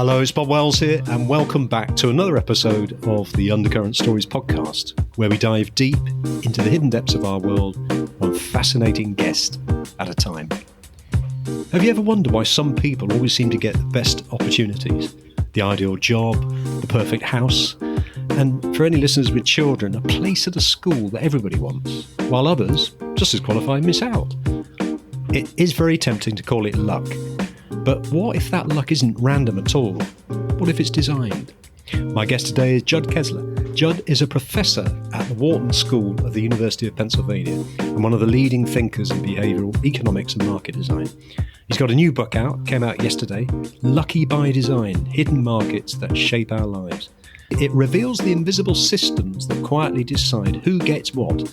Hello, it's Bob Wells here, and welcome back to another episode of the Undercurrent Stories podcast, where we dive deep into the hidden depths of our world, one fascinating guest at a time. Have you ever wondered why some people always seem to get the best opportunities, the ideal job, the perfect house, and for any listeners with children, a place at a school that everybody wants, while others, just as qualified, miss out? It is very tempting to call it luck. But what if that luck isn't random at all? What if it's designed? My guest today is Judd Kessler. Judd is a professor at the Wharton School of the University of Pennsylvania and one of the leading thinkers in behavioural economics and market design. He's got a new book out, came out yesterday, Lucky by Design, Hidden Markets That Shape Our Lives. It reveals the invisible systems that quietly decide who gets what,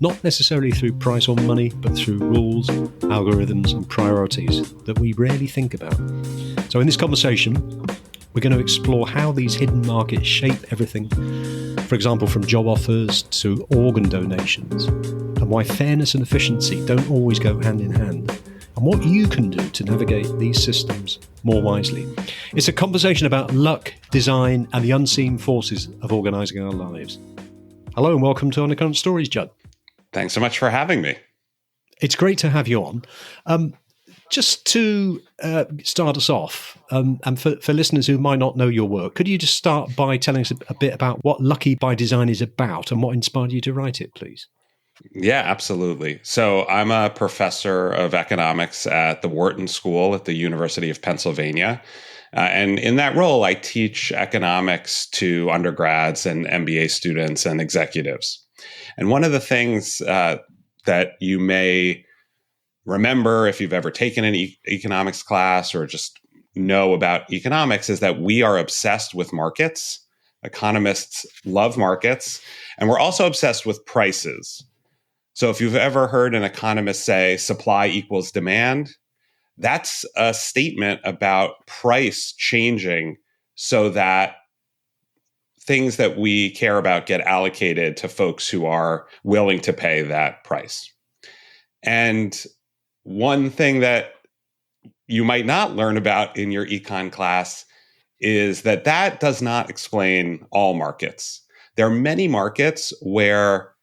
not necessarily through price or money, but through rules, algorithms and priorities that we rarely think about. So in this conversation, we're going to explore how these hidden markets shape everything, for example, from job offers to organ donations, and why fairness and efficiency don't always go hand in hand, and what you can do to navigate these systems more wisely. It's a conversation about luck, design, and the unseen forces of organising our lives. Hello and welcome to Undercurrent Stories, Judd. Thanks so much for having me. It's great to have you on. Just to start us off, and for listeners who might not know your work, could you just start by telling us a bit about what Lucky by Design is about and what inspired you to write it, please? Yeah, absolutely. So I'm a professor of economics at the Wharton School at the University of Pennsylvania. And in that role, I teach economics to undergrads and MBA students and executives. And one of the things that you may remember if you've ever taken an economics class or just know about economics is that we are obsessed with markets. Economists love markets, and we're also obsessed with prices. So if you've ever heard an economist say supply equals demand, that's a statement about price changing so that things that we care about get allocated to folks who are willing to pay that price. And one thing that you might not learn about in your econ class is that that does not explain all markets. There are many markets where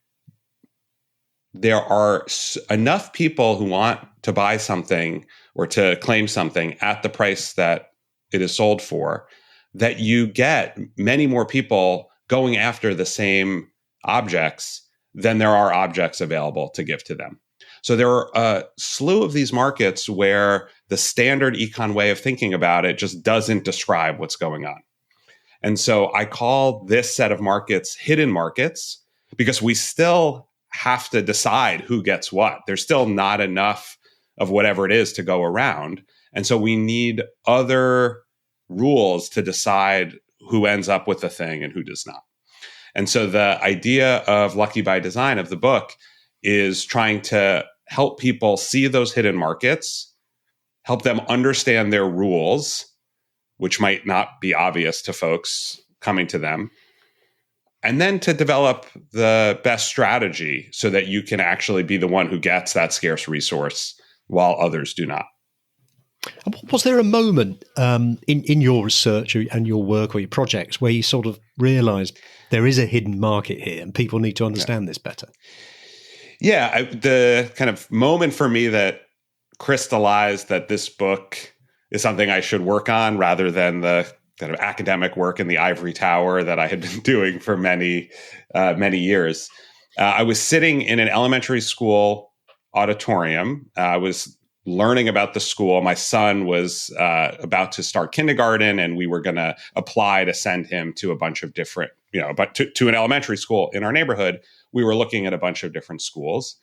there are enough people who want to buy something or to claim something at the price that it is sold for, that you get many more people going after the same objects than there are objects available to give to them. So there are a slew of these markets where the standard econ way of thinking about it just doesn't describe what's going on. And so I call this set of markets hidden markets because we still have to decide who gets what. There's still not enough of whatever it is to go around. And so we need other rules to decide who ends up with the thing and who does not. And so the idea of Lucky by Design of the book is trying to help people see those hidden markets, help them understand their rules, which might not be obvious to folks coming to them, and then to develop the best strategy so that you can actually be the one who gets that scarce resource while others do not. Was there a moment in your research and your work or your projects where you sort of realised there is a hidden market here and people need to understand this better? Yeah, the kind of moment for me that crystallized that this book is something I should work on rather than the kind of academic work in the ivory tower that I had been doing for many years. I was sitting in an elementary school auditorium. I was learning about the school. My son was about to start kindergarten, and we were going to apply to send him to a bunch of different, but to an elementary school in our neighborhood. We were looking at a bunch of different schools,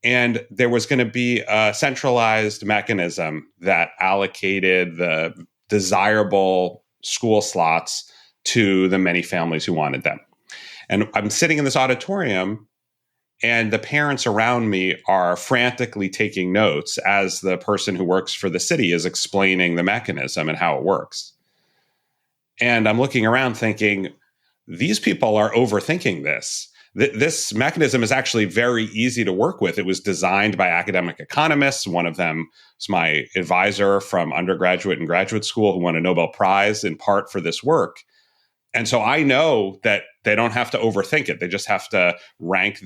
and there was going to be a centralized mechanism that allocated the desirable school slots to the many families who wanted them. And I'm sitting in this auditorium, and the parents around me are frantically taking notes as the person who works for the city is explaining the mechanism and how it works. And I'm looking around thinking, these people are overthinking this. This mechanism is actually very easy to work with. It was designed by academic economists. One of them was my advisor from undergraduate and graduate school who won a Nobel Prize in part for this work. And so I know that they don't have to overthink it. They just have to rank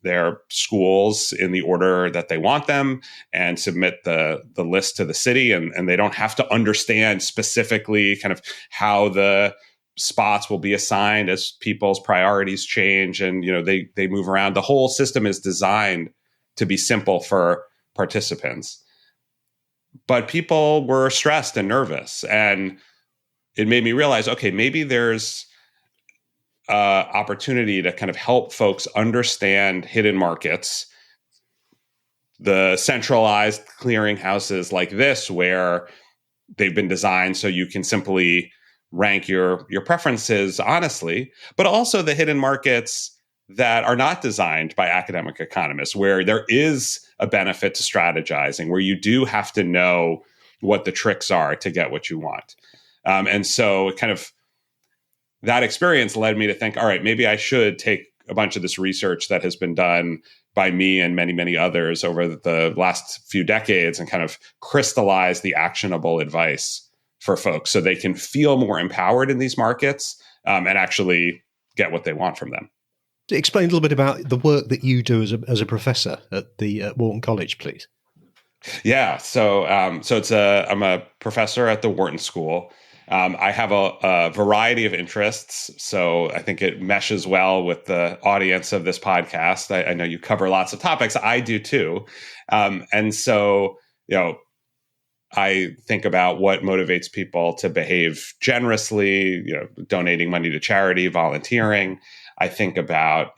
their schools in the order that they want them and submit the list to the city. And they don't have to understand specifically kind of how the spots will be assigned as people's priorities change. And, they move around. The whole system is designed to be simple for participants. But people were stressed and nervous. And it made me realize, okay, maybe there's opportunity to kind of help folks understand hidden markets, the centralized clearinghouses like this, where they've been designed so you can simply rank your preferences honestly, but also the hidden markets that are not designed by academic economists, where there is a benefit to strategizing, where you do have to know what the tricks are to get what you want. And so kind of that experience led me to think, all right, maybe I should take a bunch of this research that has been done by me and many, many others over the last few decades and kind of crystallize the actionable advice for folks so they can feel more empowered in these markets and actually get what they want from them. Explain a little bit about the work that you do as a professor at the Wharton College, please. Yeah, so I'm a professor at the Wharton School. I have a variety of interests, so I think it meshes well with the audience of this podcast. I know you cover lots of topics. I do too. And so, I think about what motivates people to behave generously, donating money to charity, volunteering. I think about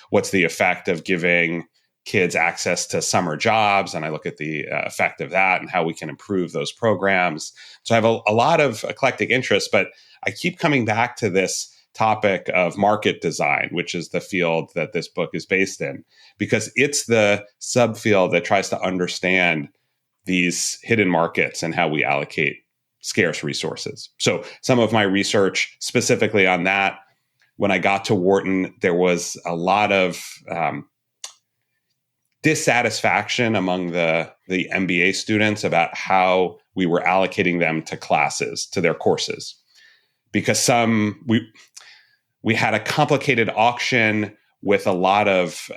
what's the effect of giving kids access to summer jobs, and I look at the effect of that and how we can improve those programs. So I have a lot of eclectic interests, but I keep coming back to this topic of market design, which is the field that this book is based in, because it's the subfield that tries to understand these hidden markets and how we allocate scarce resources. So some of my research specifically on that, when I got to Wharton, there was a lot of dissatisfaction among the MBA students about how we were allocating them to classes, to their courses, because we had a complicated auction with a lot of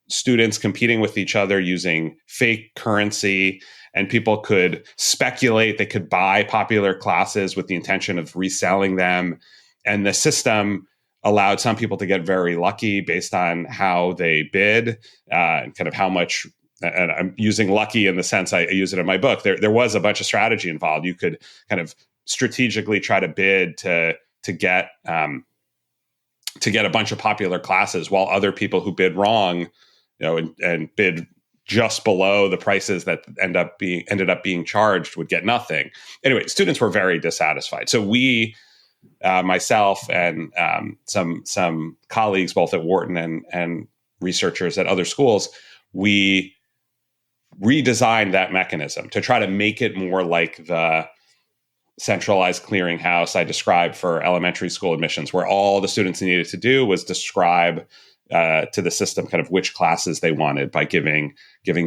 students competing with each other using fake currency, and people could speculate. They could buy popular classes with the intention of reselling them, and the system allowed some people to get very lucky based on how they bid and kind of how much. And I'm using lucky in the sense I use it in my book. There was a bunch of strategy involved. You could kind of strategically try to bid to get a bunch of popular classes, while other people who bid wrong, and bid just below the prices that ended up being charged would get nothing. Anyway, students were very dissatisfied. So we, myself and some colleagues, both at Wharton and researchers at other schools, we redesigned that mechanism to try to make it more like the centralized clearinghouse I described for elementary school admissions, where all the students needed to do was describe to the system kind of which classes they wanted by giving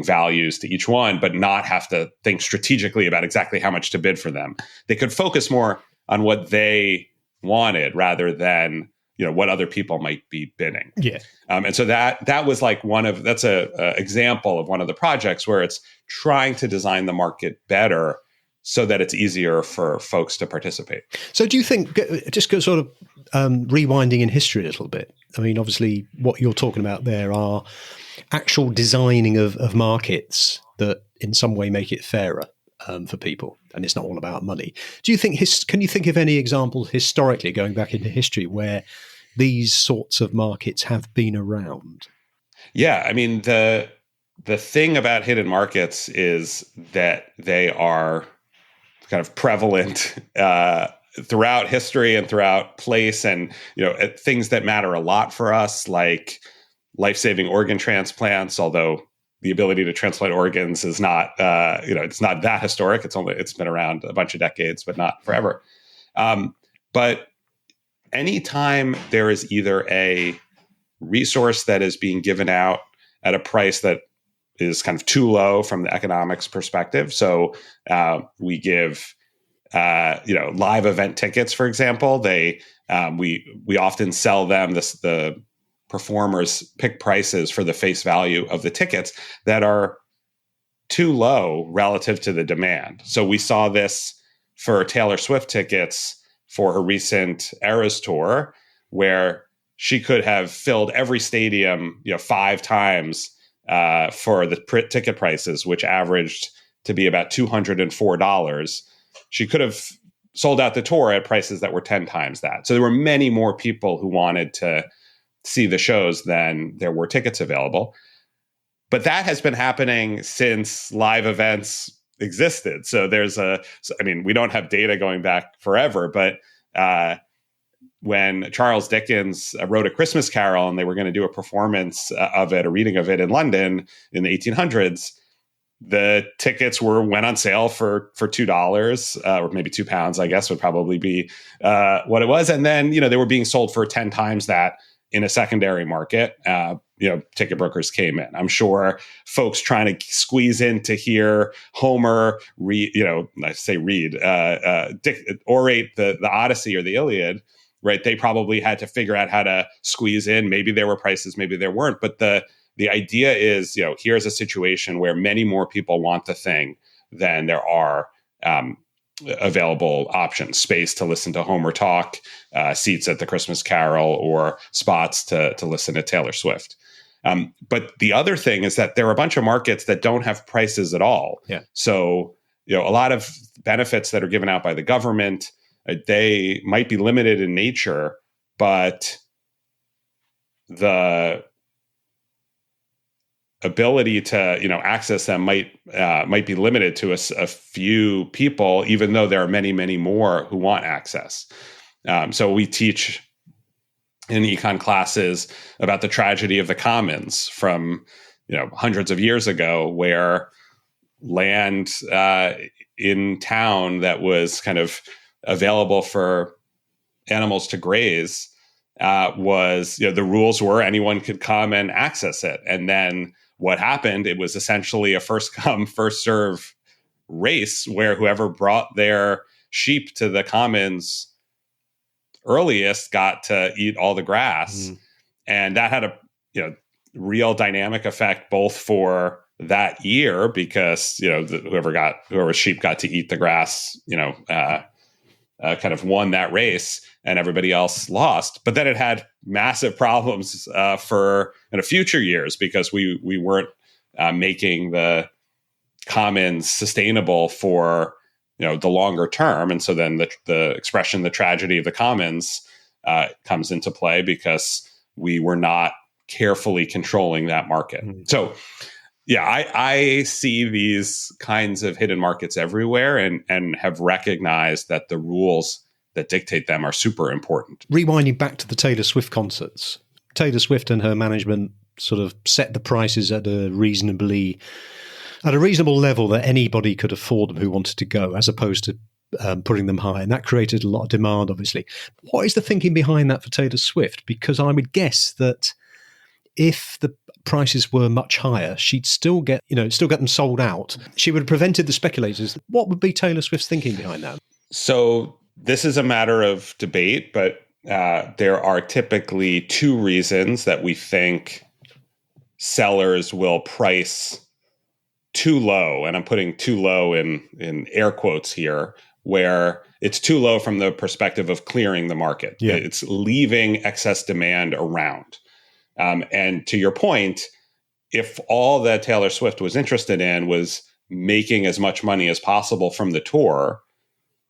values to each one, but not have to think strategically about exactly how much to bid for them. They could focus more on what they wanted rather than what other people might be bidding. Yeah. And so that was like that's a example of one of the projects where it's trying to design the market better so that it's easier for folks to participate. So do you think, just sort of rewinding in history a little bit, I mean, obviously what you're talking about there are actual designing of markets that in some way make it fairer for people, and it's not all about money. Do you think, can you think of any examples historically, going back into history, where these sorts of markets have been around? Yeah, I mean, the thing about hidden markets is that they are kind of prevalent throughout history and throughout place, and things that matter a lot for us, like life-saving organ transplants. Although the ability to transplant organs is not, it's not that historic. It's been around a bunch of decades, but not forever. But anytime there is either a resource that is being given out at a price that is kind of too low from the economics perspective. So we give live event tickets, for example. We often sell them the performers pick prices for the face value of the tickets that are too low relative to the demand. So we saw this for Taylor Swift tickets for her recent Eras tour, where she could have filled every stadium, 5 times for the ticket prices, which averaged to be about $204. She could have sold out the tour at prices that were 10 times that. So there were many more people who wanted to see the shows than there were tickets available. But that has been happening since live events existed. So we don't have data going back forever, but when Charles Dickens wrote A Christmas Carol and they were going to do a performance of it, a reading of it in London in the 1800s, the tickets went on sale for $2 or maybe £2, I guess would probably be what it was. And then, they were being sold for 10 times that in a secondary market. Ticket brokers came in. I'm sure folks trying to squeeze in to hear Homer orate the Odyssey or the Iliad, right? They probably had to figure out how to squeeze in. Maybe there were prices, maybe there weren't. But the idea is, here's a situation where many more people want the thing than there are available options, space to listen to Homer talk, seats at the Christmas Carol, or spots to listen to Taylor Swift. But the other thing is that there are a bunch of markets that don't have prices at all. Yeah. So, a lot of benefits that are given out by the government, they might be limited in nature, but the ability to access them might be limited to a few people, even though there are many, many more who want access. So we teach in econ classes about the tragedy of the commons from hundreds of years ago, where land in town that was kind of available for animals to graze was the rules were anyone could come and access it. And then what happened, it was essentially a first come, first serve race where whoever brought their sheep to the commons earliest got to eat all the grass. And that had a real dynamic effect both for that year, because whoever's sheep got to eat the grass kind of won that race, and everybody else lost. But then it had massive problems for future years, because we weren't making the commons sustainable for the longer term. And so then the expression, the tragedy of the commons, comes into play because we were not carefully controlling that market. So I see these kinds of hidden markets everywhere, and have recognized that the rules that dictate them are super important. Rewinding back to the Taylor Swift concerts, Taylor Swift and her management sort of set the prices at a reasonable level that anybody could afford them who wanted to go, as opposed to putting them high. And that created a lot of demand, obviously. What is the thinking behind that for Taylor Swift? Because I would guess that if the prices were much higher, she'd still get them sold out. She would have prevented the speculators. What would be Taylor Swift's thinking behind that? So this is a matter of debate, but there are typically 2 reasons that we think sellers will price too low. And I'm putting too low in air quotes here, where it's too low from the perspective of clearing the market. Yeah. It's leaving excess demand around. And to your point, if all that Taylor Swift was interested in was making as much money as possible from the tour,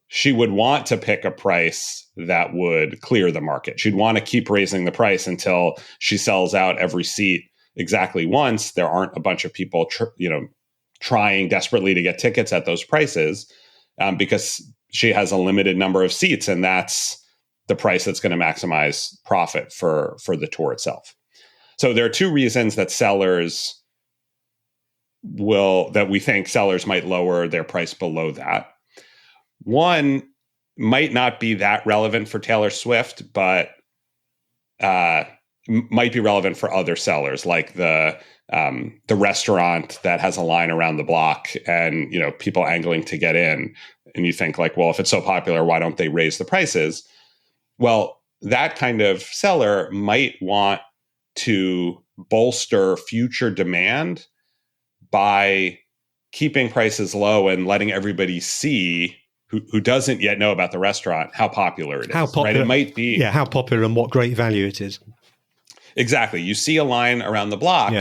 she would want to pick a price that would clear the market. She'd want to keep raising the price until she sells out every seat exactly once. There aren't a bunch of people, trying desperately to get tickets at those prices, because she has a limited number of seats, and that's the price that's going to maximize profit for the tour itself. So there are 2 reasons that we think sellers might lower their price below that. One might not be that relevant for Taylor Swift, but might be relevant for other sellers, like the restaurant that has a line around the block and, people angling to get in. And you think like, well, if it's so popular, why don't they raise the prices? Well, that kind of seller might want to bolster future demand by keeping prices low and letting everybody see who doesn't yet know about the restaurant how popular it is. How popular, right? It might be. Yeah, how popular and what great value it is. Exactly. You see a line around the block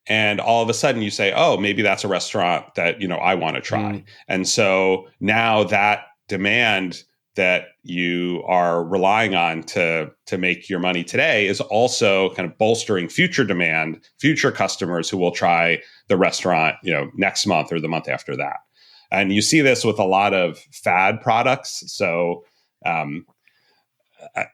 and all of a sudden you say, oh, maybe that's a restaurant that, I want to try. And so now that demand that you are relying on to make your money today is also kind of bolstering future demand, future customers who will try the restaurant, next month or the month after that. And you see this with a lot of fad products. So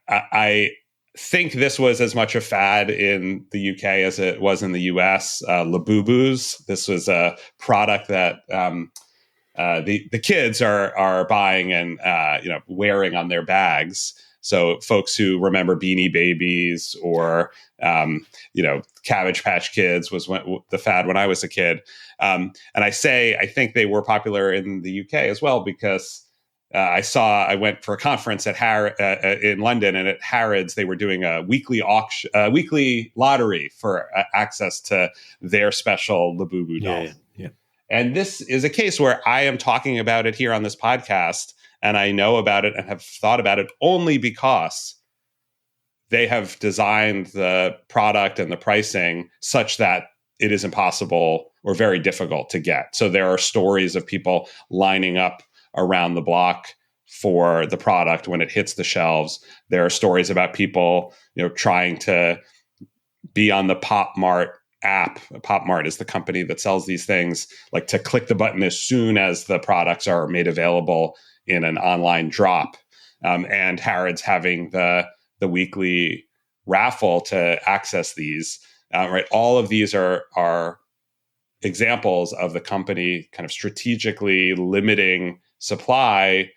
I think this was as much a fad in the UK as it was in the US. Labubu's. This was a product that the kids are buying and wearing on their bags. So folks who remember Beanie Babies or Cabbage Patch Kids was the fad when I was a kid. And I think they were popular in the UK as well because I went for a conference at in London, and at Harrods they were doing a weekly weekly lottery for access to their special Labubu dolls. Yeah. And this is a case where I am talking about it here on this podcast, and I know about it and have thought about it only because they have designed the product and the pricing such that it is impossible or very difficult to get. So there are stories of people lining up around the block for the product when it hits the shelves. There are stories about people, trying to be on the Pop Mart app. Pop Mart is the company that sells these things, like to click the button as soon as the products are made available in an online drop. And Harrods having the weekly raffle to access these. Right, all of these are examples of the company kind of strategically limiting supply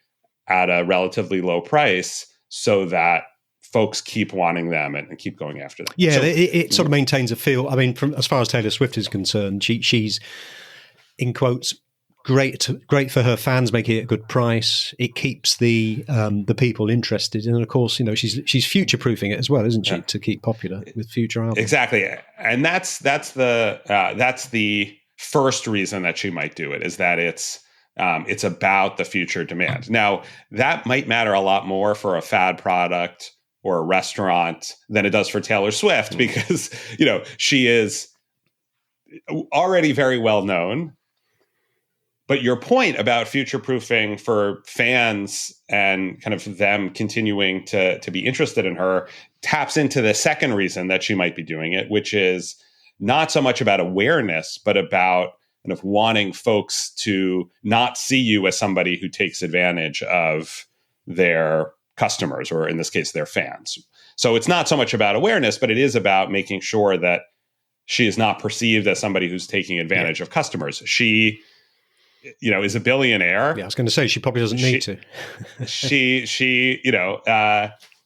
at a relatively low price so that folks keep wanting them and keep going after them. Yeah, so, it sort of maintains a feel. I mean, from as far as Taylor Swift is concerned, she's in quotes great for her fans, making it a good price. It keeps the people interested, and of course, she's future proofing it as well, isn't she, to keep popular with future albums? Exactly, and that's the first reason that she might do it, is that it's about the future demand. Now, that might matter a lot more for a fad product or a restaurant than it does for Taylor Swift, because she is already very well known. But your point about future-proofing for fans and kind of them continuing to be interested in her taps into the second reason that she might be doing it, which is not so much about awareness, but about kind of wanting folks to not see you as somebody who takes advantage of their customers, or in this case, their fans. So it's not so much about awareness, but it is about making sure that she is not perceived as somebody who's taking advantage of customers. She is a billionaire. Yeah, I was going to say she probably doesn't need to.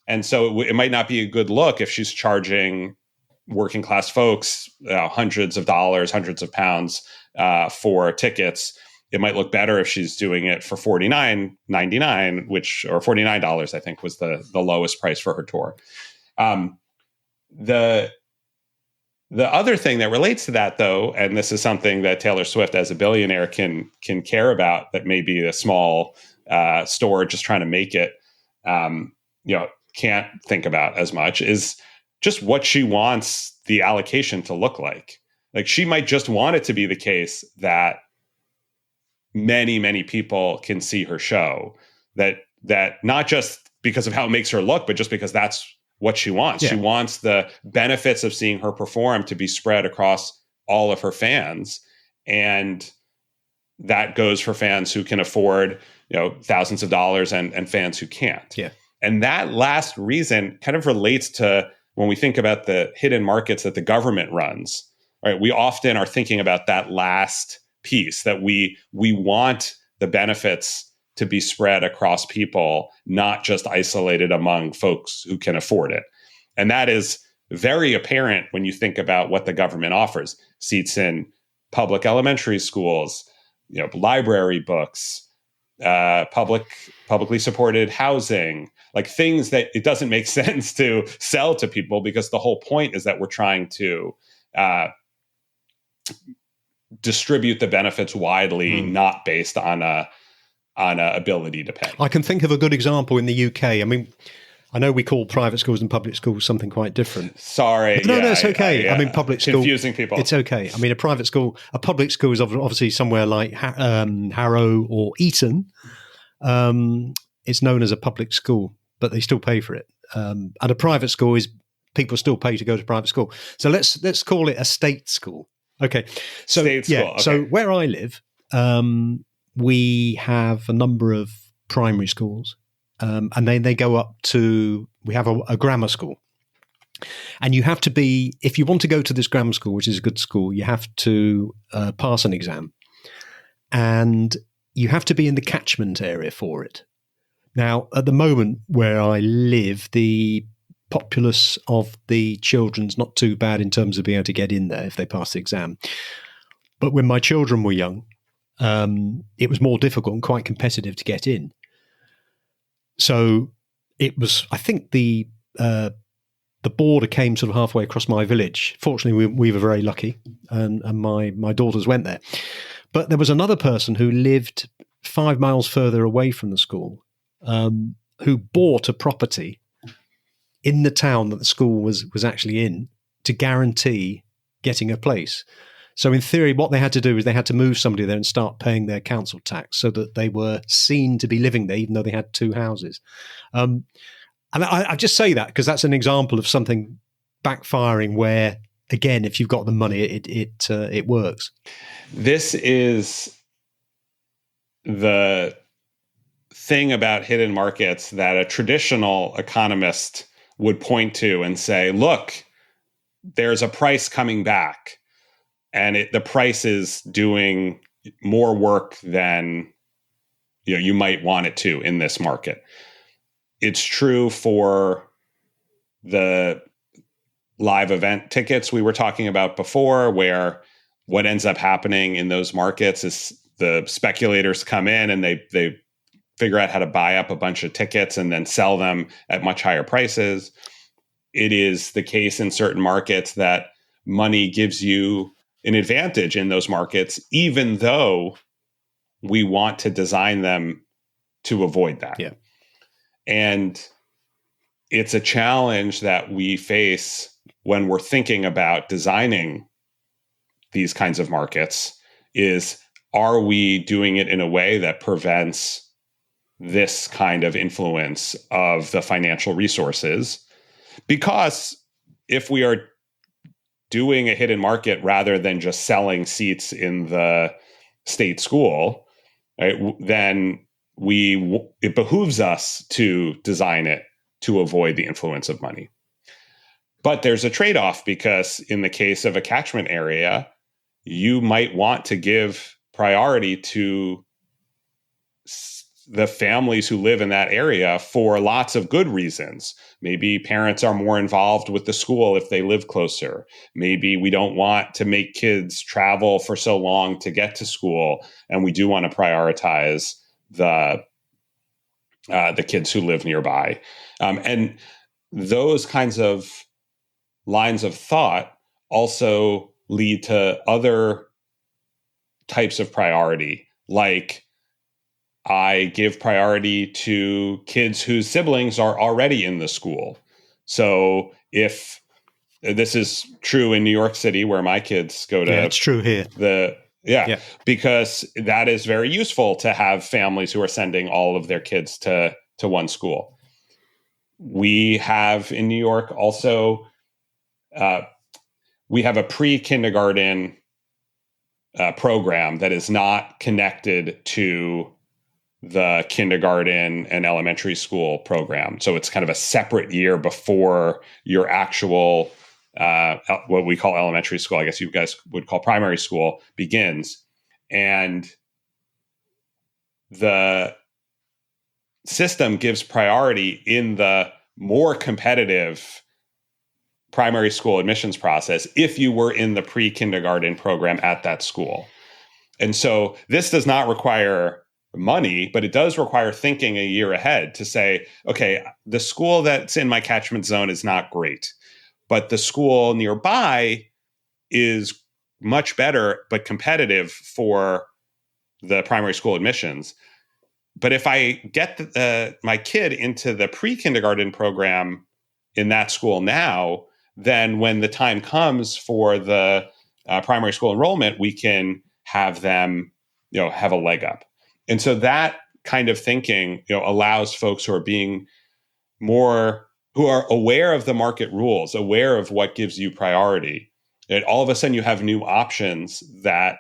And so it might not be a good look if she's charging working class folks hundreds of dollars, hundreds of pounds for tickets. It might look better if she's doing it for $49.99, or $49, I think, was the lowest price for her tour. The other thing that relates to that, though, and this is something that Taylor Swift as a billionaire can care about, that maybe a small store just trying to make it, can't think about as much, is just what she wants the allocation to look like. Like, she might just want it to be the case that many, many people can see her show, that not just because of how it makes her look, but just because that's what she wants. Yeah. She wants the benefits of seeing her perform to be spread across all of her fans. And that goes for fans who can afford, thousands of dollars and fans who can't. Yeah. And that last reason kind of relates to when we think about the hidden markets that the government runs, right? We often are thinking about that last piece, that we want the benefits to be spread across people, not just isolated among folks who can afford it. And that is very apparent when you think about what the government offers. Seats in public elementary schools, library books, publicly supported housing, like things that it doesn't make sense to sell to people, because the whole point is that we're trying to distribute the benefits widely, not based on a ability to pay. I can think of a good example in the UK. I mean, I know we call private schools and public schools something quite different. Sorry. No, it's okay. I mean, public school. Confusing people. It's okay. I mean, a public school is obviously somewhere like Harrow or Eton. It's known as a public school, but they still pay for it. And a private school is people still pay to go to private school. So let's call it a state school. Okay. So state school. Okay. So where I live, we have a number of primary schools, and then they go up to, we have a grammar school. And you have to be, if you want to go to this grammar school, which is a good school, you have to pass an exam. And you have to be in the catchment area for it. Now, at the moment where I live, the populace of the children's not too bad in terms of being able to get in there if they pass the exam. But when my children were young, it was more difficult and quite competitive to get in. So it was, I think the border came sort of halfway across my village. Fortunately, we were very lucky, and my daughters went there. But there was another person who lived 5 miles further away from the school, who bought a property in the town that the school was actually in to guarantee getting a place. So in theory, what they had to do is they had to move somebody there and start paying their council tax so that they were seen to be living there, even though they had 2 houses. And I just say that because that's an example of something backfiring where, again, if you've got the money, it works. This is the thing about hidden markets that a traditional economist would point to and say, look, there's a price coming back, and the price is doing more work than you might want it to in this market. It's true for the live event tickets we were talking about before, where what ends up happening in those markets is the speculators come in and they figure out how to buy up a bunch of tickets and then sell them at much higher prices. It is the case in certain markets that money gives you an advantage in those markets, even though we want to design them to avoid that. Yeah. And it's a challenge that we face when we're thinking about designing these kinds of markets is, are we doing it in a way that prevents this kind of influence of the financial resources? Because if we are doing a hidden market rather than just selling seats in the state school, right, then it behooves us to design it to avoid the influence of money. But there's a trade-off, because in the case of a catchment area, you might want to give priority to the families who live in that area for lots of good reasons. Maybe parents are more involved with the school if they live closer. Maybe we don't want to make kids travel for so long to get to school, and we do want to prioritize the kids who live nearby. And those kinds of lines of thought also lead to other types of priority, like I give priority to kids whose siblings are already in the school. So if this is true in New York City, where my kids go to, it's true here. Because that is very useful to have families who are sending all of their kids to one school. We have in New York also, we have a pre-kindergarten program that is not connected to the kindergarten and elementary school program. So it's kind of a separate year before your actual, what we call elementary school, I guess you guys would call primary school, begins. And the system gives priority in the more competitive primary school admissions process if you were in the pre-kindergarten program at that school. And so this does not require money, but it does require thinking a year ahead to say, okay, the school that's in my catchment zone is not great, but the school nearby is much better, but competitive for the primary school admissions. But if I get my kid into the pre-kindergarten program in that school now, then when the time comes for the primary school enrollment, we can have them, have a leg up. And so that kind of thinking, allows folks who are aware of the market rules, aware of what gives you priority. And all of a sudden you have new options that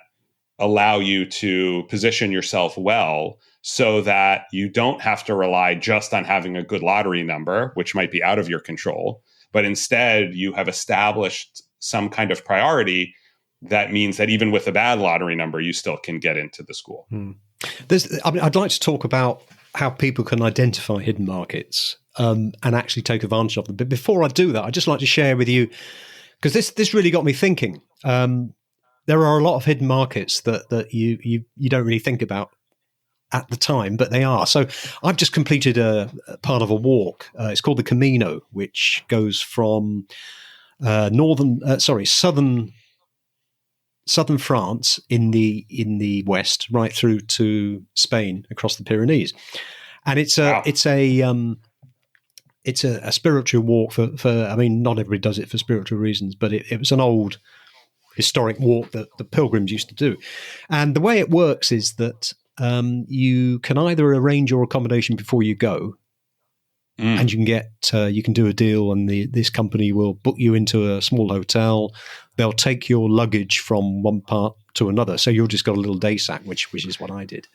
allow you to position yourself well so that you don't have to rely just on having a good lottery number, which might be out of your control, but instead you have established some kind of priority that means that even with a bad lottery number, you still can get into the school. I'd like to talk about how people can identify hidden markets and actually take advantage of them. But before I do that, I'd just like to share with you, because this really got me thinking. There are a lot of hidden markets that you don't really think about at the time, but they are. So I've just completed a part of a walk. It's called the Camino, which goes from southern France in the west, right through to Spain across the Pyrenees, and it's a spiritual walk for. I mean, not everybody does it for spiritual reasons, but it was an old historic walk that the pilgrims used to do, and the way it works is that you can either arrange your accommodation before you go. And you can do a deal, and this company will book you into a small hotel. They'll take your luggage from one part to another, so you've just got a little day sack, which is what I did.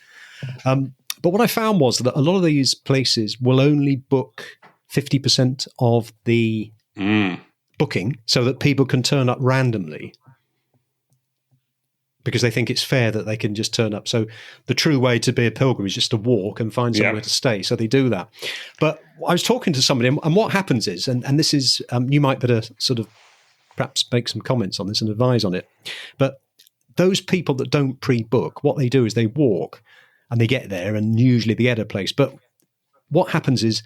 But what I found was that a lot of these places will only book 50% of the booking, so that people can turn up randomly, because they think it's fair that they can just turn up. So the true way to be a pilgrim is just to walk and find somewhere to stay. So they do that. But I was talking to somebody, and what happens is, and this is, you might better sort of perhaps make some comments on this and advise on it. But those people that don't pre-book, what they do is they walk and they get there, and usually they get a place. But what happens is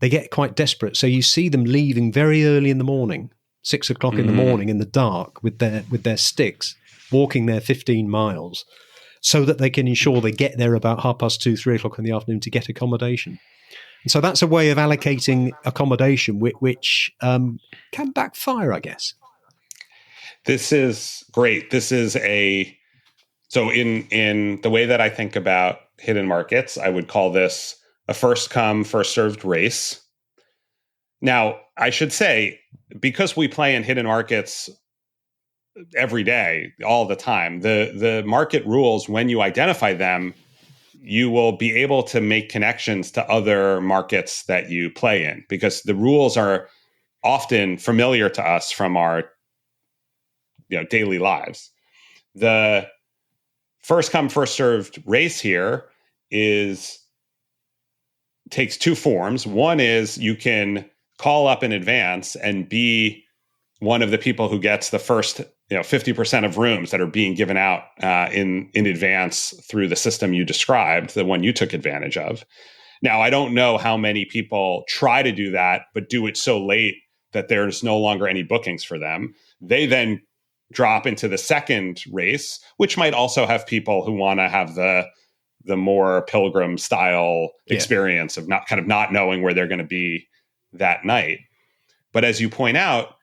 they get quite desperate. So you see them leaving very early in the morning, 6 o'clock in the morning in the dark with their sticks, walking their 15 miles so that they can ensure they get there about 2:30, 3 o'clock in the afternoon to get accommodation. And so that's a way of allocating accommodation, which can backfire, I guess. This is great. So in the way that I think about hidden markets, I would call this a first come, first served race. Now, I should say, because we play in hidden markets every day, all the time, the market rules, when you identify them, you will be able to make connections to other markets that you play in, because the rules are often familiar to us from our daily lives. The first come, first served race here takes two forms. One is you can call up in advance and be one of the people who gets the first 50% of rooms that are being given out in advance through the system you described, the one you took advantage of. Now, I don't know how many people try to do that, but do it so late that there's no longer any bookings for them. They then drop into the second race, which might also have people who want to have the more pilgrim style experience of not knowing where they're going to be that night. But as you point out,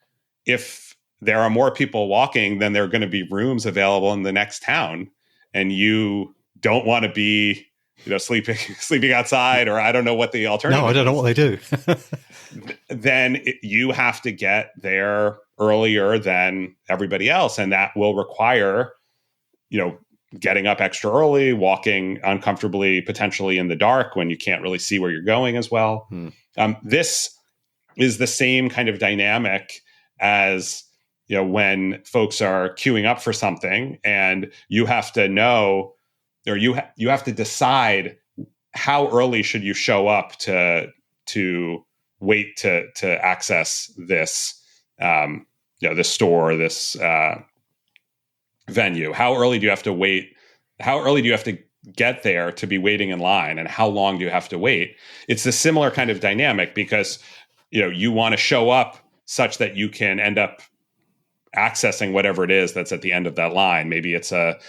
if there are more people walking, then there are going to be rooms available in the next town, and you don't want to be, sleeping outside, or I don't know what the alternative. No, I don't know what they do. Then you have to get there earlier than everybody else, and that will require, getting up extra early, walking uncomfortably, potentially in the dark when you can't really see where you're going as well. This is the same kind of dynamic as when folks are queuing up for something, and you have to know, or you have to decide how early should you show up to wait to access this this store, this venue? How early do you have to wait? How early do you have to get there to be waiting in line, and how long do you have to wait? It's a similar kind of dynamic because you want to show up such that you can end up accessing whatever it is that's at the end of that line. Maybe it's a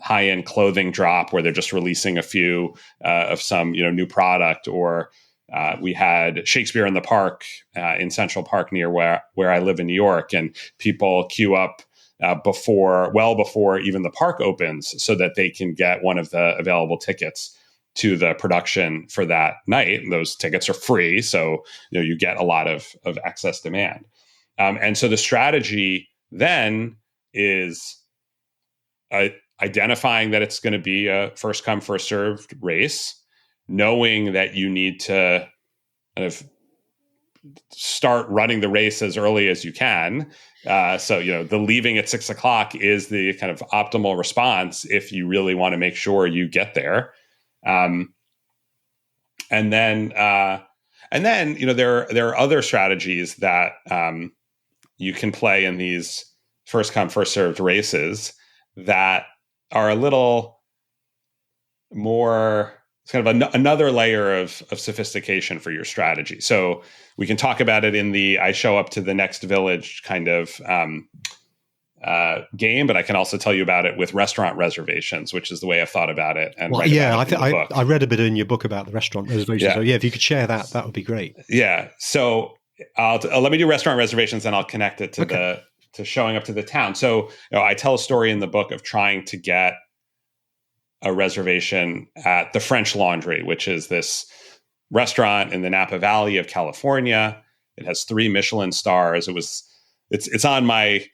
high-end clothing drop where they're just releasing a few of some new product, or we had Shakespeare in the Park in Central Park near where I live in New York, and people queue up well before even the park opens so that they can get one of the available tickets to the production for that night. And those tickets are free, so you get a lot of excess demand. And so the strategy then is identifying that it's going to be a first come, first served race, knowing that you need to kind of start running the race as early as you can. So the leaving at 6 o'clock is the kind of optimal response if you really want to make sure you get there. And then there are other strategies that you can play in these first come, first served races that are a little more, it's kind of another layer of sophistication for your strategy. So we can talk about it in the I show up to the next village kind of game, but I can also tell you about it with restaurant reservations, which is the way I've thought about it. And I read a bit in your book about the restaurant reservations. Yeah. So if you could share that would be great. Yeah. So let me do restaurant reservations, and I'll connect it to to showing up to the town. So I tell a story in the book of trying to get a reservation at the French Laundry, which is this restaurant in the Napa Valley of California. It has 3 Michelin stars. It's on my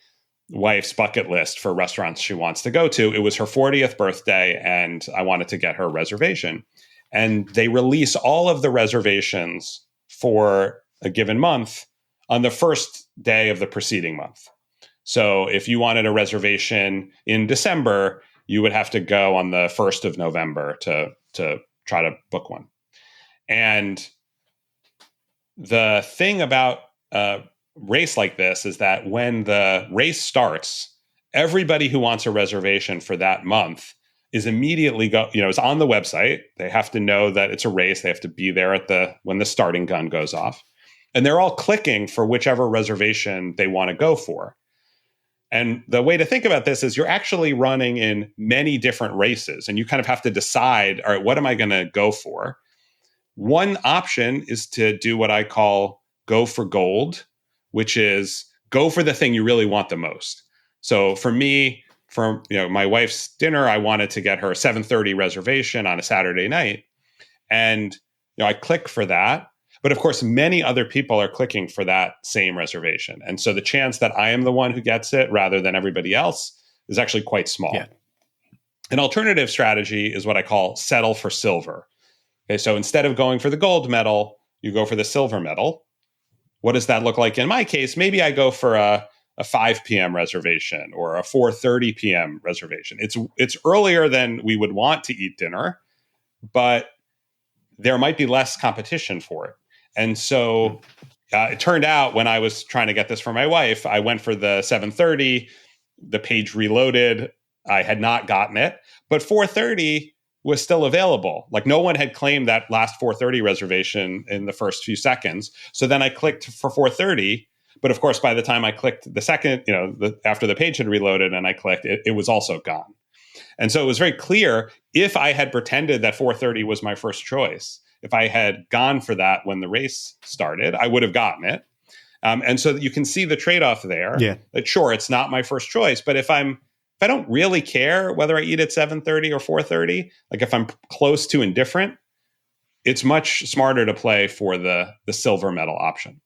wife's bucket list for restaurants she wants to go to. It was her 40th birthday, and I wanted to get her a reservation. And they release all of the reservations for a given month on the first day of the preceding month. So if you wanted a reservation in December, you would have to go on the 1st of November to try to book one. And the thing about a race like this is that when the race starts, everybody who wants a reservation for that month is immediately is on the website. They have to know that it's a race. They have to be there when the starting gun goes off. And they're all clicking for whichever reservation they want to go for. And the way to think about this is you're actually running in many different races, and you kind of have to decide, all right, what am I going to go for? One option is to do what I call go for gold, which is go for the thing you really want the most. So for me, for my wife's dinner, I wanted to get her a 7:30 reservation on a Saturday night. And I click for that. But of course, many other people are clicking for that same reservation. And so the chance that I am the one who gets it rather than everybody else is actually quite small. Yeah. An alternative strategy is what I call settle for silver. Okay, so instead of going for the gold medal, you go for the silver medal. What does that look like in my case? Maybe I go for a 5 p.m. reservation or a 4:30 p.m. reservation. It's earlier than we would want to eat dinner, but there might be less competition for it. And so it turned out when I was trying to get this for my wife, I went for the 7:30, the page reloaded. I had not gotten it, but 4:30 was still available. Like no one had claimed that last 4:30 reservation in the first few seconds. So then I clicked for 4:30. But of course, by the time I clicked the second, after the page had reloaded and I clicked, it was also gone. And so it was very clear if I had pretended that 4:30 was my first choice, if I had gone for that when the race started, I would have gotten it. And so you can see the trade-off there. Yeah. That sure, it's not my first choice, but if I don't really care whether I eat at 7:30 or 4:30, like if I'm close to indifferent, it's much smarter to play for the silver medal option.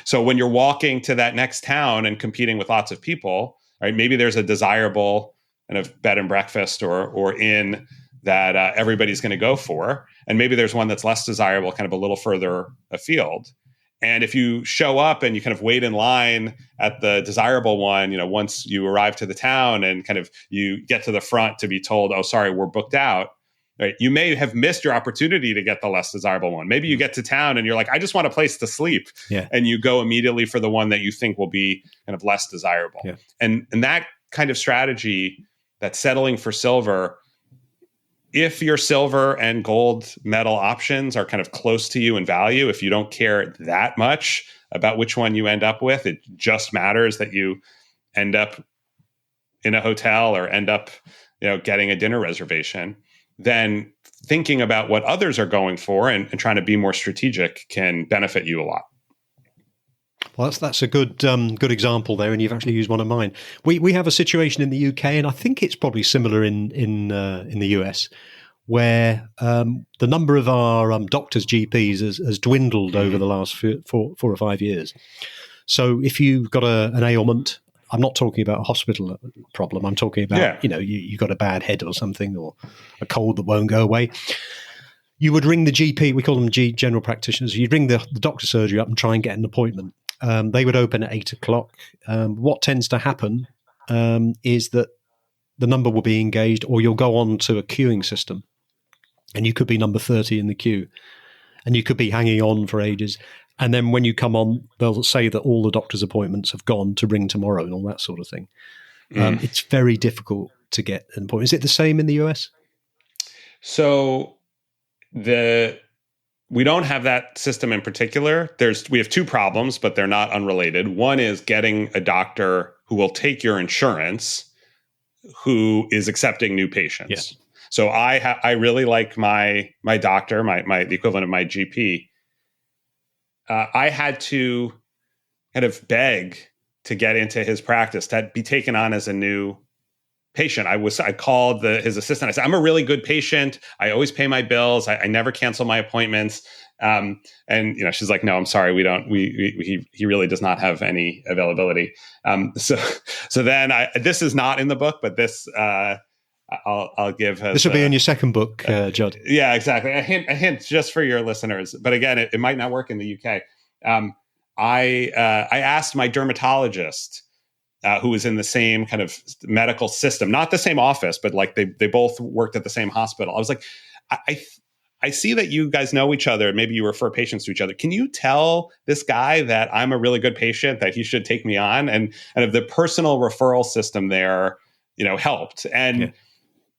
So when you're walking to that next town and competing with lots of people, right? Maybe there's a desirable kind of bed and breakfast or inn that everybody's going to go for, and maybe there's one that's less desirable, kind of a little further afield. And if you show up and you kind of wait in line at the desirable one, once you arrive to the town and kind of you get to the front to be told, oh, sorry, we're booked out. right? You may have missed your opportunity to get the less desirable one. Maybe you get to town and you're like, I just want a place to sleep. Yeah. And you go immediately for the one that you think will be kind of less desirable. Yeah. And that kind of strategy, that settling for silver, if your silver and gold medal options are kind of close to you in value, if you don't care that much about which one you end up with, it just matters that you end up in a hotel or end up, getting a dinner reservation, then thinking about what others are going for and trying to be more strategic can benefit you a lot. Well, that's a good example there, and you've actually used one of mine. We have a situation in the UK, and I think it's probably similar in the US, where the number of our doctors, GPs, has dwindled over the last 4 or 5 years. So if you've got an ailment, I'm not talking about a hospital problem. I'm talking about you've got a bad head or something, or a cold that won't go away. You would ring the GP. We call them general practitioners. You'd ring the doctor's surgery up and try and get an appointment. They would open at 8 o'clock. What tends to happen is that the number will be engaged, or you'll go on to a queuing system, and you could be number 30 in the queue, and you could be hanging on for ages. And then when you come on, they'll say that all the doctor's appointments have gone, to ring tomorrow and all that sort of thing. It's very difficult to get an appointment. Is it the same in the US? So we don't have that system in particular. We have two problems, but they're not unrelated. One is getting a doctor who will take your insurance, who is accepting new patients. Yes. So I really like my doctor, the equivalent of my GP. I had to kind of beg to get into his practice, to be taken on as a new patient. I called his assistant. I said, I'm a really good patient. I always pay my bills. I never cancel my appointments. And she's like, no, I'm sorry. We don't, he really does not have any availability. So then this is not in the book, but this, I'll give this will be in your second book, Judd. Yeah, exactly. A hint just for your listeners, but again, it might not work in the UK. I asked my dermatologist, who was in the same kind of medical system, not the same office, but like they both worked at the same hospital. I was like, I see that you guys know each other. Maybe you refer patients to each other. Can you tell this guy that I'm a really good patient, that he should take me on? And if the personal referral system there, helped.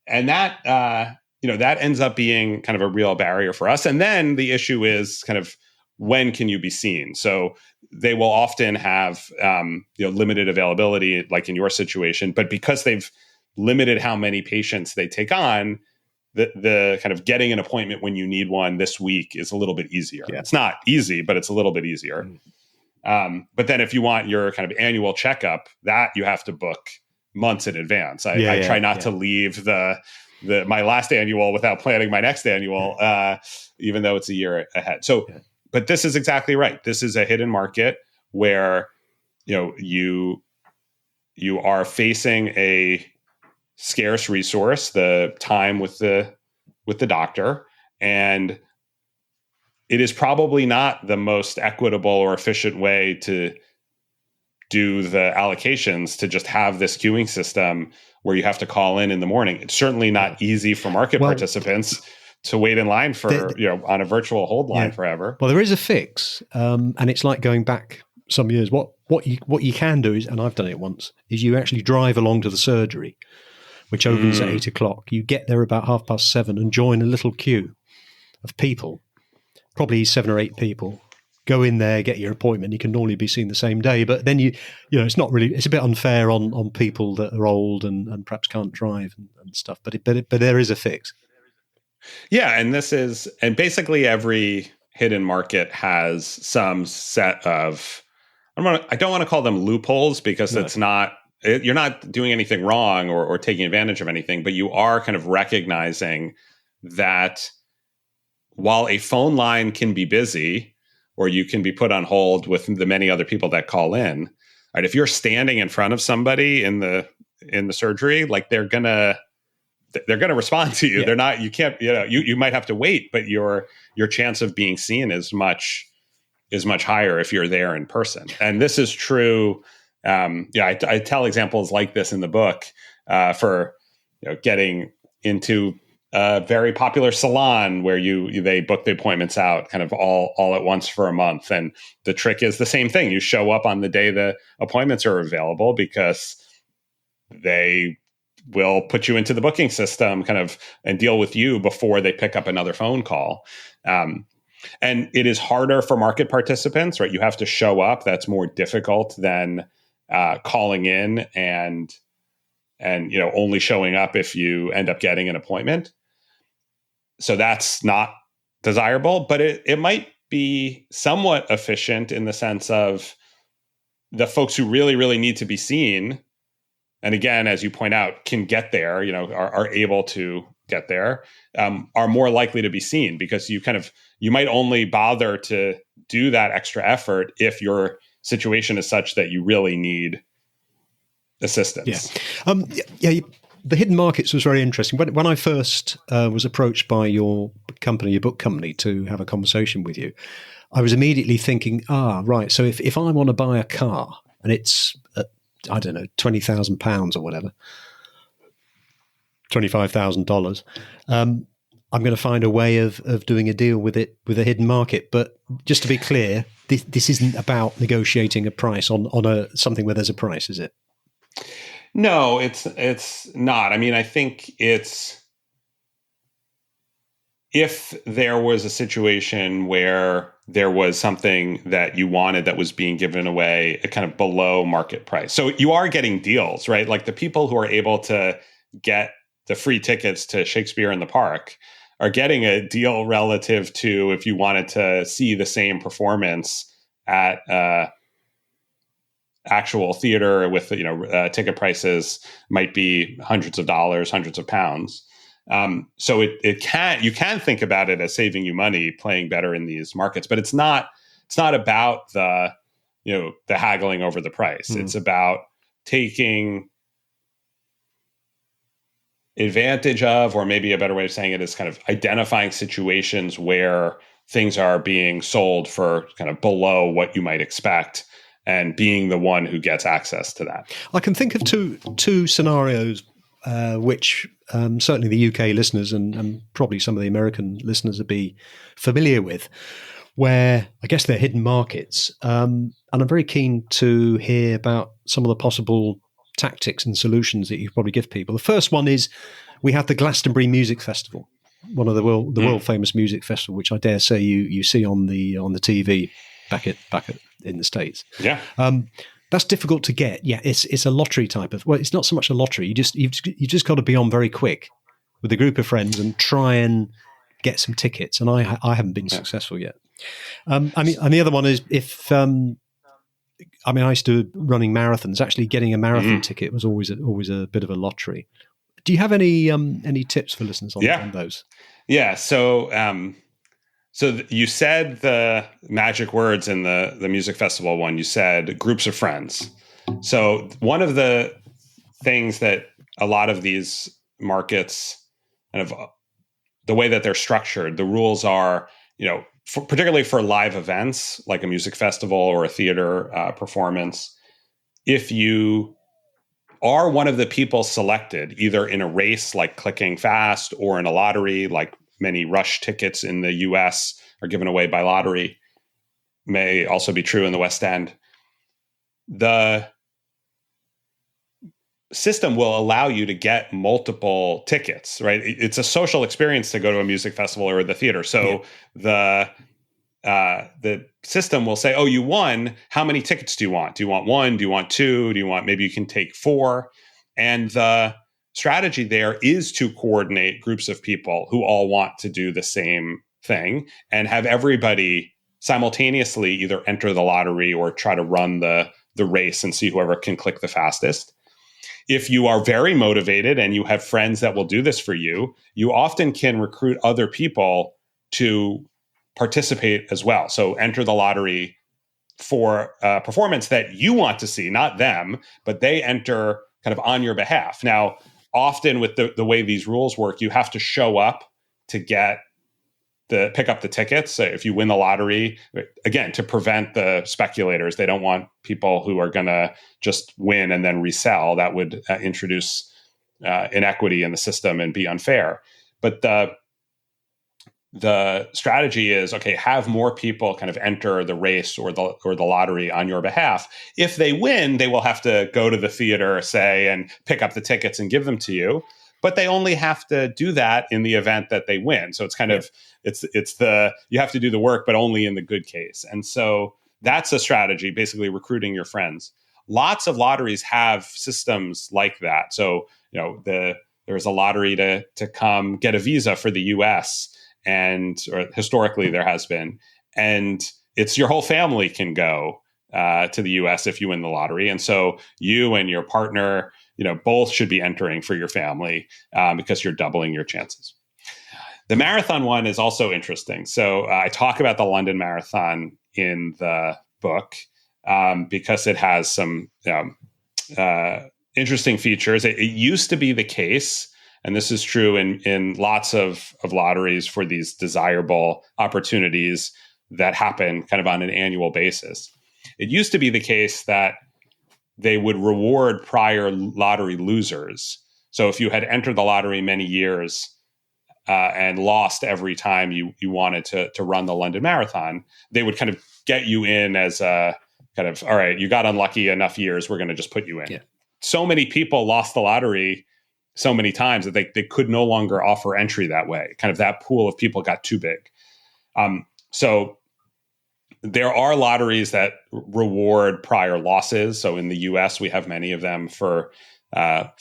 And that, that ends up being kind of a real barrier for us. And then the issue is kind of, when can you be seen? So they will often have, limited availability, like in your situation, but because they've limited how many patients they take on, the kind of getting an appointment when you need one this week is a little bit easier. Yeah. It's not easy, but it's a little bit easier. But then if you want your kind of annual checkup, that you have to book months in advance. I try not to leave my last annual without planning my next annual, even though it's a year ahead. So, but this is exactly right. This is a hidden market where, you are facing a scarce resource, the time with the doctor, and it is probably not the most equitable or efficient way to do the allocations, to just have this queuing system where you have to call in the morning. It's certainly not easy for market participants to wait in line for, on a virtual hold line forever. Well, there is a fix, and it's like going back some years. What you can do is, and I've done it once, is you actually drive along to the surgery, which opens at 8 o'clock. You get there about 7:30 and join a little queue of people, probably 7 or 8 people. Go in there, get your appointment. You can normally be seen the same day, but then it's not really. It's a bit unfair on people that are old and perhaps can't drive and stuff. But there is a fix. Yeah, and basically every hidden market has some set of. I don't want to call them loopholes, because it's not. You're not doing anything wrong or taking advantage of anything, but you are kind of recognizing that while a phone line can be busy, or you can be put on hold with the many other people that call in, right? If you're standing in front of somebody in the surgery, like they're gonna respond to you. Yeah. They're not. You can't. You might have to wait, but your chance of being seen is much higher if you're there in person. And this is true. I tell examples like this in the book for getting into a very popular salon where they book the appointments out kind of all at once for a month. And the trick is the same thing. You show up on the day the appointments are available because they will put you into the booking system kind of and deal with you before they pick up another phone call. And it is harder for market participants, right? You have to show up. That's more difficult than calling in and only showing up if you end up getting an appointment. So that's not desirable, but it might be somewhat efficient in the sense of the folks who really, really need to be seen. And again, as you point out, can get there, are able to get there, are more likely to be seen because you might only bother to do that extra effort if your situation is such that you really need assistance. The hidden markets was very interesting. When I first was approached by your book company, to have a conversation with you, I was immediately thinking, right. So if I want to buy a car and it's, I don't know, £20,000 or whatever, $25,000, I'm going to find a way of doing a deal with it with a hidden market. But just to be clear, this isn't about negotiating a price on something where there's a price, is it? No, it's not. I mean, I think it's if there was a situation where there was something that you wanted that was being given away at kind of below market price. So you are getting deals, right? Like the people who are able to get the free tickets to Shakespeare in the Park are getting a deal relative to if you wanted to see the same performance at actual theater with ticket prices might be hundreds of dollars, hundreds of pounds. So you can think about it as saving you money playing better in these markets, but it's not about the haggling over the price. It's about taking advantage of, or maybe a better way of saying it is kind of identifying situations where things are being sold for kind of below what you might expect and being the one who gets access to that. I can think of two scenarios which certainly the UK listeners and probably some of the American listeners would be familiar with, where I guess they're hidden markets. And I'm very keen to hear about some of the possible tactics and solutions that you probably give people. The first one is we have the Glastonbury Music Festival, one of the world famous music festival, which I dare say you see on the TV back in the States. Yeah. That's difficult to get. Yeah, it's a lottery type of. Well, it's not so much a lottery. You just got to be on very quick with a group of friends and try and get some tickets. And I haven't been successful yet. And the other one is if I used to running marathons. Actually, getting a marathon ticket was always a bit of a lottery. Do you have any tips for listeners on those? Yeah. So you said the magic words in the music festival one. You said groups of friends. So one of the things that a lot of these markets, kind of the way that they're structured, the rules are, particularly for live events like a music festival or a theater performance, if you are one of the people selected, either in a race like clicking fast or in a lottery, like many rush tickets in the US are given away by lottery, may also be true in the West End. The system will allow you to get multiple tickets, right? It's a social experience to go to a music festival or the theater. So the system will say, oh, you won. How many tickets do you want? Do you want one? Do you want two? Maybe you can take four? And the strategy there is to coordinate groups of people who all want to do the same thing and have everybody simultaneously either enter the lottery or try to run the race and see whoever can click the fastest. If you are very motivated and you have friends that will do this for you, you often can recruit other people to participate as well. So enter the lottery for a performance that you want to see, not them, but they enter kind of on your behalf. Now, often with the way these rules work, you have to show up to pick up the tickets. So if you win the lottery, again, to prevent the speculators, they don't want people who are going to just win and then resell. That would introduce inequity in the system and be unfair. But the strategy is, okay, have more people kind of enter the race or the lottery on your behalf. If they win, they will have to go to the theater, say, and pick up the tickets and give them to you. But they only have to do that in the event that they win. So it's kind of, you have to do the work, but only in the good case. And so that's a strategy, basically recruiting your friends. Lots of lotteries have systems like that. So, there's a lottery to come get a visa for the US, or historically there has been, and it's your whole family can go to the US if you win the lottery. And so you and your partner, both should be entering for your family because you're doubling your chances. The marathon one is also interesting. So I talk about the London Marathon in the book because it has some interesting features. It used to be the case, and this is true in lots of lotteries for these desirable opportunities that happen kind of on an annual basis. It used to be the case that they would reward prior lottery losers. So if you had entered the lottery many years and lost every time you wanted to run the London Marathon, they would kind of get you in as a kind of, all right, you got unlucky enough years, we're going to just put you in. Yeah. So many people lost the lottery so many times that they could no longer offer entry that way. Kind of that pool of people got too big. So there are lotteries that reward prior losses. So in the US, we have many of them for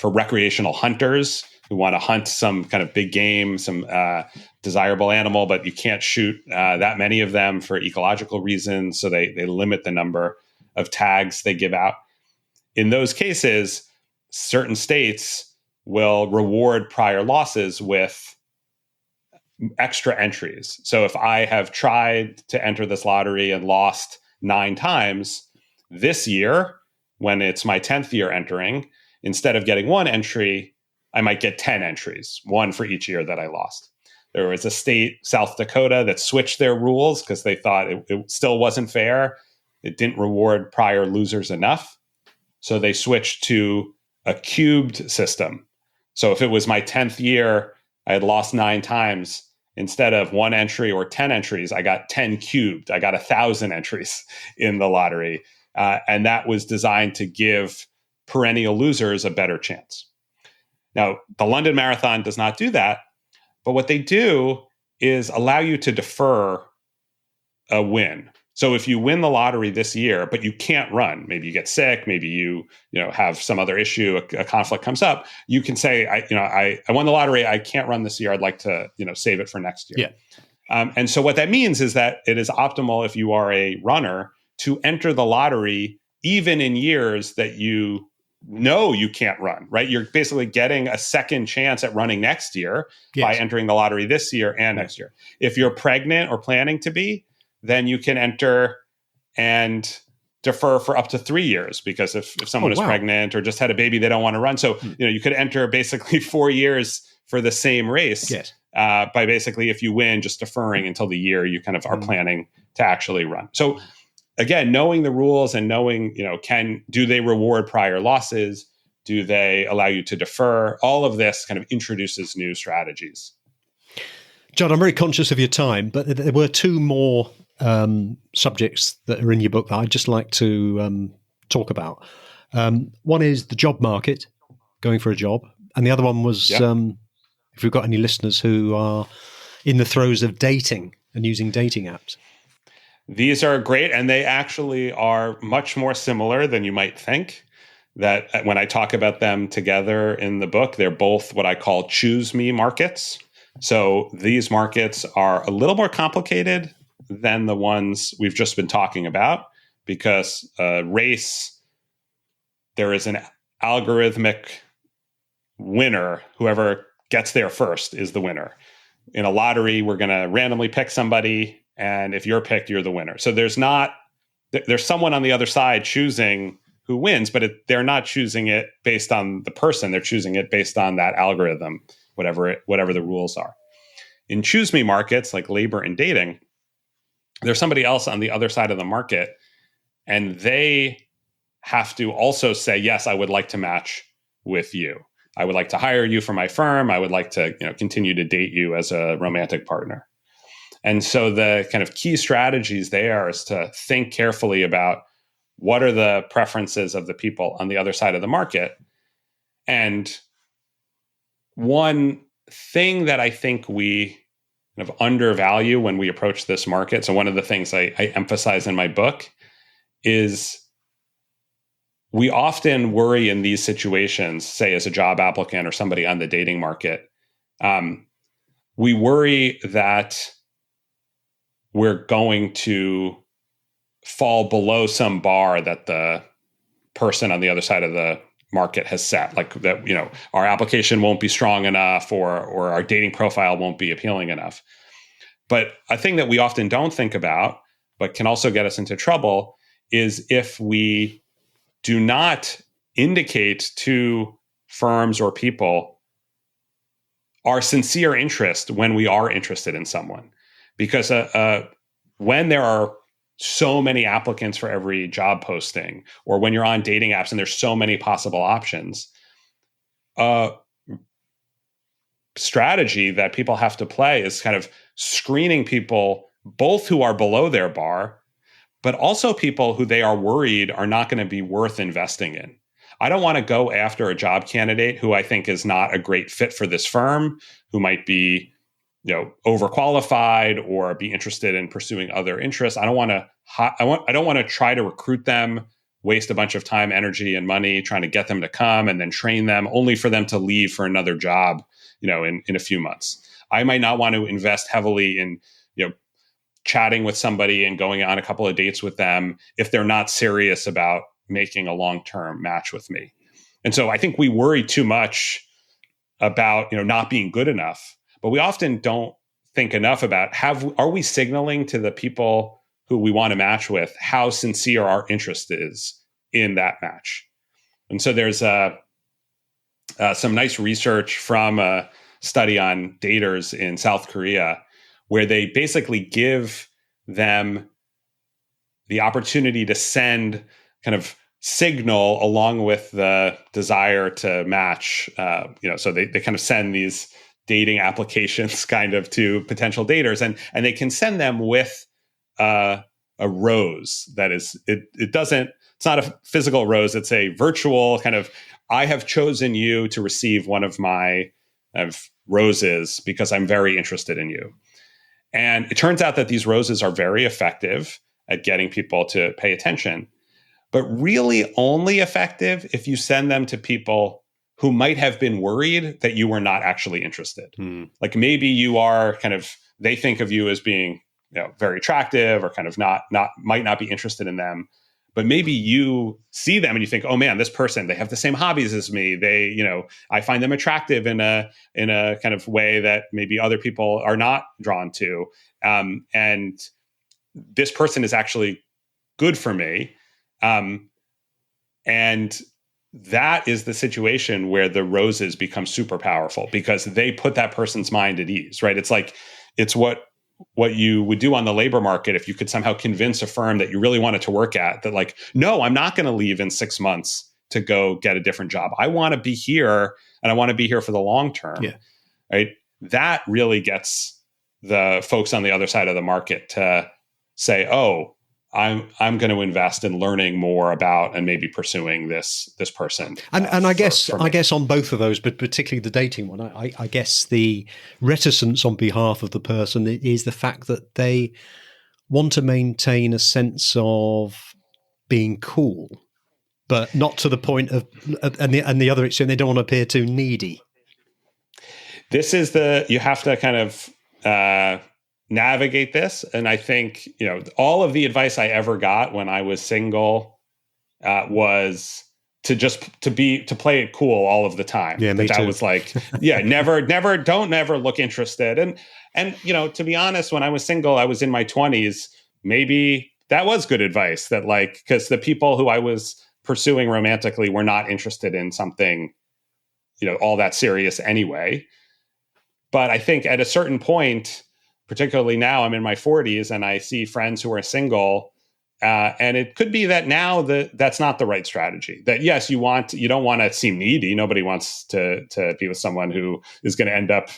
recreational hunters who want to hunt some kind of big game, some desirable animal, but you can't shoot that many of them for ecological reasons. So they limit the number of tags they give out. In those cases, certain states will reward prior losses with extra entries. So if I have tried to enter this lottery and lost 9 times this year, when it's my 10th year entering, instead of getting 1 entry, I might get 10 entries, 1 for each year that I lost. There was a state, South Dakota, that switched their rules because they thought it still wasn't fair. It didn't reward prior losers enough. So they switched to a cubed system. So if it was my 10th year, I had lost 9 times. Instead of 1 entry or 10 entries, I got 10 cubed. I got 1,000 entries in the lottery. And that was designed to give perennial losers a better chance. Now, the London Marathon does not do that. But what they do is allow you to defer a win. So if you win the lottery this year, but you can't run, maybe you get sick, maybe you have some other issue, a conflict comes up, you can say, I won the lottery, I can't run this year, I'd like to save it for next year. Yeah. And so what that means is that it is optimal if you are a runner to enter the lottery even in years that you can't run, right? You're basically getting a second chance at running next year by entering the lottery this year and next year. If you're pregnant or planning to be, then you can enter and defer for up to 3 years, because if someone is pregnant or just had a baby, they don't want to run. So, you could enter basically 4 years for the same race by basically, if you win, just deferring until the year you kind of are planning to actually run. So again, knowing the rules and knowing, do they reward prior losses? Do they allow you to defer? All of this kind of introduces new strategies. Judd, I'm very conscious of your time, but there were 2 more subjects that are in your book that I'd just like to talk about. One is the job market, going for a job. And the other one was if we've got any listeners who are in the throes of dating and using dating apps. These are great, and they actually are much more similar than you might think. That when I talk about them together in the book, they're both what I call choose me markets. So these markets are a little more complicated than the ones we've just been talking about, because race, there is an algorithmic winner. Whoever gets there first is the winner. In a lottery, we're going to randomly pick somebody, and if you're picked, you're the winner. So there's someone on the other side choosing who wins, but they're not choosing it based on the person. They're choosing it based on that algorithm, whatever the rules are. In choose me markets like labor and dating, there's somebody else on the other side of the market, and they have to also say, yes, I would like to match with you. I would like to hire you for my firm. I would like to, continue to date you as a romantic partner. And so the kind of key strategies there is to think carefully about what are the preferences of the people on the other side of the market. And one thing that I think we kind of undervalue when we approach this market, so one of the things I emphasize in my book is we often worry in these situations, say as a job applicant or somebody on the dating market, we worry that we're going to fall below some bar that the person on the other side of the market has set, like that, our application won't be strong enough or our dating profile won't be appealing enough. But a thing that we often don't think about, but can also get us into trouble, is if we do not indicate to firms or people our sincere interest when we are interested in someone. Because when there are so many applicants for every job posting, or when you're on dating apps and there's so many possible options, strategy that people have to play is kind of screening people, both who are below their bar, but also people who they are worried are not going to be worth investing in. I don't want to go after a job candidate who I think is not a great fit for this firm, who might be, overqualified or be interested in pursuing other interests. I don't want to try to recruit them, waste a bunch of time, energy, and money trying to get them to come and then train them only for them to leave for another job, in a few months. I might not want to invest heavily in, chatting with somebody and going on a couple of dates with them if they're not serious about making a long-term match with me. And so I think we worry too much about, not being good enough, but we often don't think enough about are we signaling to the people who we want to match with how sincere our interest is in that match. And so there's some nice research from a study on daters in South Korea, where they basically give them the opportunity to send kind of signal along with the desire to match. So they kind of send these dating applications kind of to potential daters, and they can send them with a rose that is, it's not a physical rose, it's a virtual kind of, I have chosen you to receive one of my roses because I'm very interested in you. And it turns out that these roses are very effective at getting people to pay attention, but really only effective if you send them to people who might have been worried that you were not actually interested. Like maybe you are they think of you as being, very attractive or kind of might not be interested in them. But maybe you see them and you think, oh man, this person, they have the same hobbies as me. They, I find them attractive in a kind of way that maybe other people are not drawn to. And this person is actually good for me. And that is the situation where the roses become super powerful because they put that person's mind at ease, right? It's what you would do on the labor market if you could somehow convince a firm that you really wanted to work at that, like, no, I'm not going to leave in 6 months to go get a different job. I want to be here and I want to be here for the long term. Yeah. Right. That really gets the folks on the other side of the market to say, oh, I'm going to invest in learning more about and maybe pursuing this person. And I guess on both of those, but particularly the dating one, I guess the reticence on behalf of the person is the fact that they want to maintain a sense of being cool, but not to the point of and the other extreme, they don't want to appear too needy. This is you have to kind of navigate this. And I think, all of the advice I ever got when I was single was to play it cool all of the time. Yeah, me too. That was like, don't never look interested. And, to be honest, when I was single, I was in my 20s, maybe that was good advice that because the people who I was pursuing romantically were not interested in something, all that serious anyway. But I think at a certain point, particularly now I'm in my 40s and I see friends who are single And it could be that now that's not the right strategy. That yes, you don't want to seem needy. Nobody wants to be with someone who is going to end up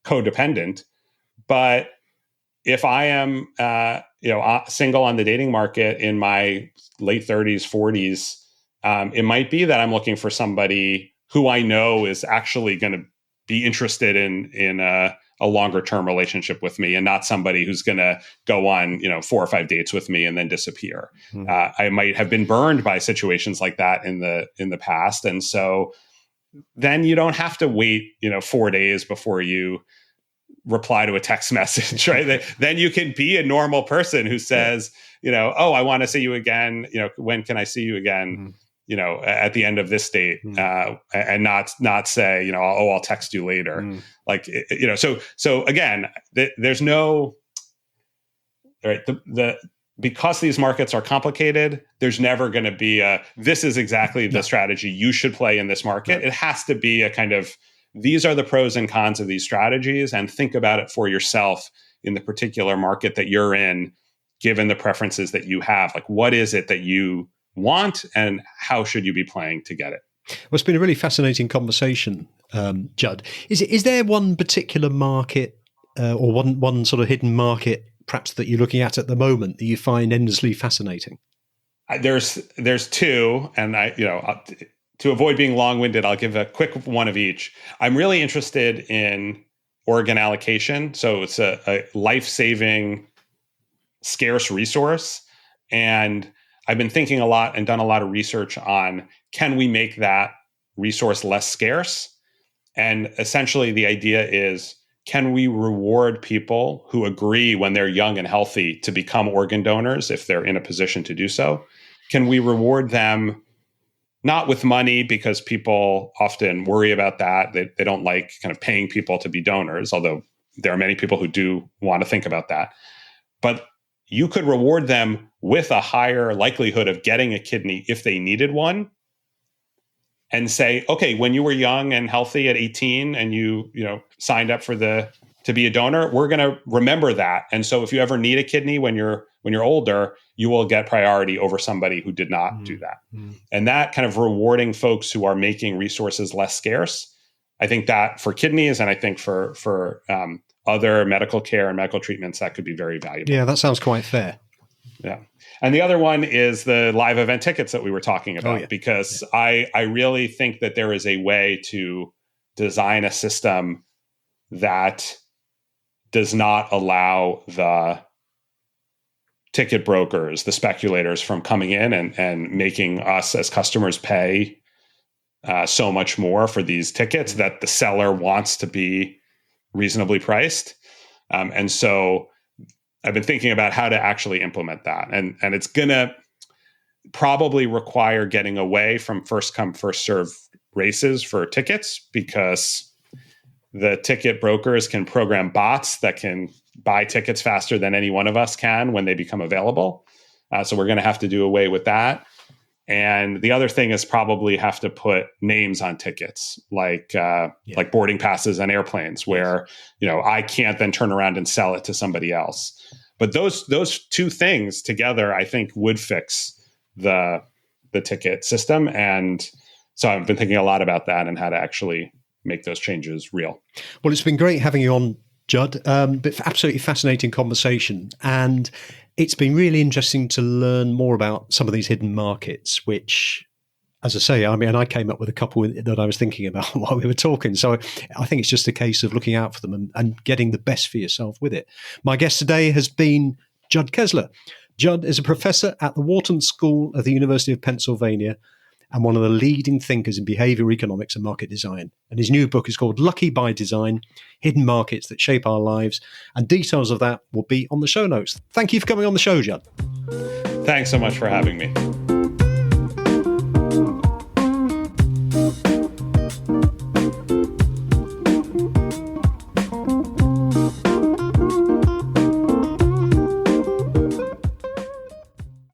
codependent. But if I am single on the dating market in my late 30s, 40s, it might be that I'm looking for somebody who I know is actually going to be interested in a longer term relationship with me, and not somebody who's going to go on 4 or 5 dates with me and then disappear. I might have been burned by situations like that in the past, and so then you don't have to wait 4 days before you reply to a text message, right? Then you can be a normal person who says, oh, I want to see you again. When can I see you again? At the end of this date, and not say, I'll text you later. So again, there's no, right. Because these markets are complicated, there's never going to be this is exactly the strategy you should play in this market. Right. It has to be a kind of, these are the pros and cons of these strategies, and think about it for yourself in the particular market that you're in, given the preferences that you have. Like, what is it that you want, and how should you be playing to get it? Well, it's been a really fascinating conversation, Judd. Is there one particular market or one sort of hidden market, perhaps, that you're looking at the moment that you find endlessly fascinating? There's two, and to avoid being long-winded, I'll give a quick one of each. I'm really interested in organ allocation. So it's a life-saving, scarce resource. And I've been thinking a lot and done a lot of research on, can we make that resource less scarce? And essentially the idea is, can we reward people who agree when they're young and healthy to become organ donors if they're in a position to do so? Can we reward them not with money, because people often worry about that. They don't like kind of paying people to be donors, although there are many people who do want to think about that. But you could reward them with a higher likelihood of getting a kidney if they needed one, and say, okay, when you were young and healthy at 18 and you signed up to be a donor, we're going to remember that. And so if you ever need a kidney when you're older, you will get priority over somebody who did not do that. And that kind of rewarding folks who are making resources less scarce, I think that for kidneys, and I think for other medical care and medical treatments, that could be very valuable. Yeah, that sounds quite fair. Yeah. And the other one is the live event tickets that we were talking about, because I really think that there is a way to design a system that does not allow the ticket brokers, the speculators, from coming in and making us as customers pay so much more for these tickets that the seller wants to be reasonably priced. And so I've been thinking about how to actually implement that. And it's going to probably require getting away from first come, first serve races for tickets, because the ticket brokers can program bots that can buy tickets faster than any one of us can when they become available. So we're going to have to do away with that. And the other thing is probably have to put names on tickets, like boarding passes on airplanes, where I can't then turn around and sell it to somebody else. But those two things together, I think, would fix the ticket system. And so I've been thinking a lot about that and how to actually make those changes real. Well, it's been great having you on, Judd, but absolutely fascinating conversation. And it's been really interesting to learn more about some of these hidden markets, which, as I say, I came up with a couple that I was thinking about while we were talking. So I think it's just a case of looking out for them and getting the best for yourself with it. My guest today has been Judd Kessler. Judd is a professor at the Wharton School of the University of Pennsylvania and one of the leading thinkers in behavioral economics and market design. And his new book is called Lucky by Design, Hidden Markets That Shape Our Lives. And details of that will be on the show notes. Thank you for coming on the show, Judd. Thanks so much for having me.